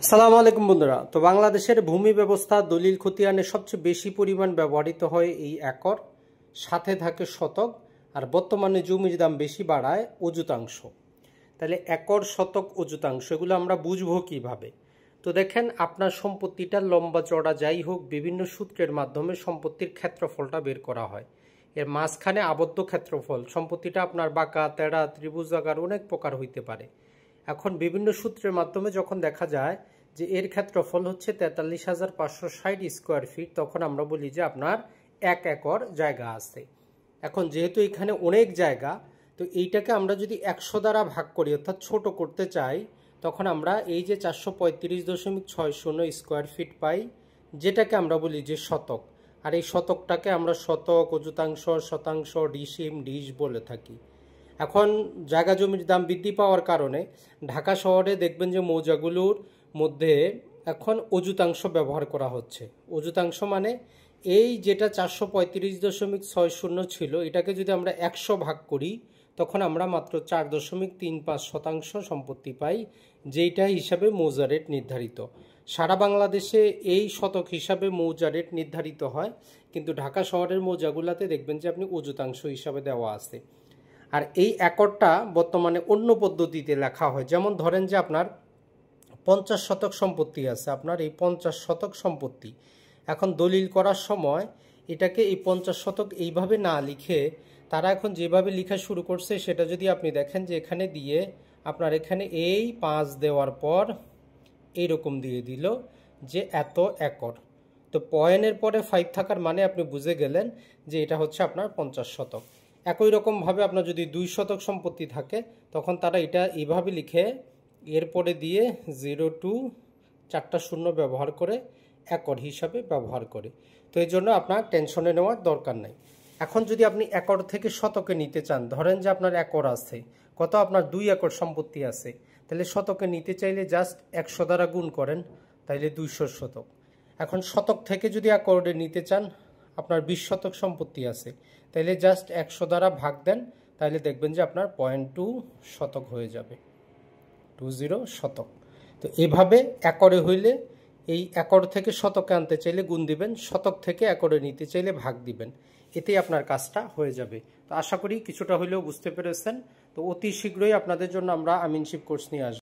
সালাম আলাইকুম বন্ধুরা। তো বাংলাদেশের ভূমি ব্যবস্থা দলিল খতিয়ানে সবচেয়ে বেশি পরিমাণ ব্যবহৃত হয় এই একর, সাথে থাকে শতক, আর বর্তমানে জমির দাম বেশি বাড়ায় অযুতাংশ। তাহলে একর, শতক, অযুতাংশ এগুলো আমরা বুঝবো কিভাবে? তো দেখেন, আপনার সম্পত্তিটা লম্বা চড়া যাই হোক, বিভিন্ন সূত্রের মাধ্যমে সম্পত্তির ক্ষেত্রফলটা বের করা হয়। এর মাঝখানে আবদ্ধ ক্ষেত্রফল, সম্পত্তিটা আপনার বাঁকা তেড়া ত্রিভুজাকার অনেক প্রকার হইতে পারে। এখন বিভিন্ন সূত্রের মাধ্যমে যখন দেখা যায় যে এর ক্ষেত্রফল হচ্ছে 43,560 স্কোয়ার ফিট, তখন আমরা বলি যে আপনার 1 একর জায়গা আছে। এখন যেহেতু এখানে অনেক জায়গা, তো এইটাকে আমরা যদি 100 দ্বারা ভাগ করি অর্থাৎ ছোট করতে চাই, তখন আমরা এই যে 435.60 স্কোয়ার ফিট পাই, যেটাকে আমরা বলি যে শতক। আর এই শতকটাকে আমরা শতক, অযুতাংশ, শতাংশ, ডিসিম, ডিশ বলে থাকি। এখন জায়গা জমির দাম বৃদ্ধি পাওয়ার কারণে ঢাকা শহরে দেখবেন যে মৌজাগুলোর মধ্যে এখন অযুতাংশ ব্যবহার করা হচ্ছে। অযুতাংশ মানে এই যেটা 435.60 ছিল, এটাকে যদি আমরা 100 ভাগ করি, তখন আমরা মাত্র 4.35 শতাংশ সম্পত্তি পাই, যেইটা হিসাবে মৌজা রেট নির্ধারিত। সারা বাংলাদেশে এই শতক হিসাবে মৌজা রেট নির্ধারিত হয়, কিন্তু ঢাকা শহরের মৌজাগুলাতে দেখবেন যে আপনি অযুতাংশ হিসাবে দেওয়া আছে। আর এই একরটা বর্তমানে অন্য পদ্ধতিতে লেখা হয়। যেমন ধরেন যে আপনার 50 শতক সম্পত্তি আছে, আপনার এই 50 শতক সম্পত্তি এখন দলিল করার সময় এটাকে এই 50 শতক এইভাবে না লিখে তারা এখন যেভাবে লেখা শুরু করছে, সেটা যদি আপনি দেখেন যে এখানে দিয়ে আপনার এখানে এই 5 দেওয়ার পর এইরকম দিয়ে দিল যে এত একর। তো পয়েন্টের পরে 5 থাকার মানে আপনি বুঝে গেলেন যে এটা হচ্ছে আপনার 50 শতক। একই রকমভাবে আপনার যদি 2 শতক সম্পত্তি থাকে, তখন তারা এটা এইভাবে লিখে এরপরে দিয়ে 0 to 4টা শূন্য ব্যবহার করে একর হিসাবে ব্যবহার করে। তো এই জন্য আপনার টেনশনে নেওয়ার দরকার নাই। এখন যদি আপনি একর থেকে শতকে নিতে চান, ধরেন যে আপনার একর আছে, কত আপনার 2 একর সম্পত্তি আছে, তাহলে শতকে নিতে চাইলে জাস্ট 100 দ্বারা গুণ করেন, তাইলে 200 শতক। এখন শতক থেকে যদি একরে নিতে চান, আপনার 20 শতক সম্পত্তি আছে, তাইলে জাস্ট 100 দ্বারা ভাগ দেন, তাহলে দেখবেন যে আপনার 0.2 শতক হয়ে যাবে, 20 শতক। তো এভাবে একরে হইলে এই একর থেকে শতকে আনতে চাইলে গুণ দিবেন, শতক থেকে একরে নিতে চাইলে ভাগ দিবেন, এতেই আপনার কাজটা হয়ে যাবে। তো আশা করি কিছুটা হলেও বুঝতে পেরেছেন। তো অতি শীঘ্রই আপনাদের জন্য আমরা আমিনশিপ কোর্স নিয়ে আসবো।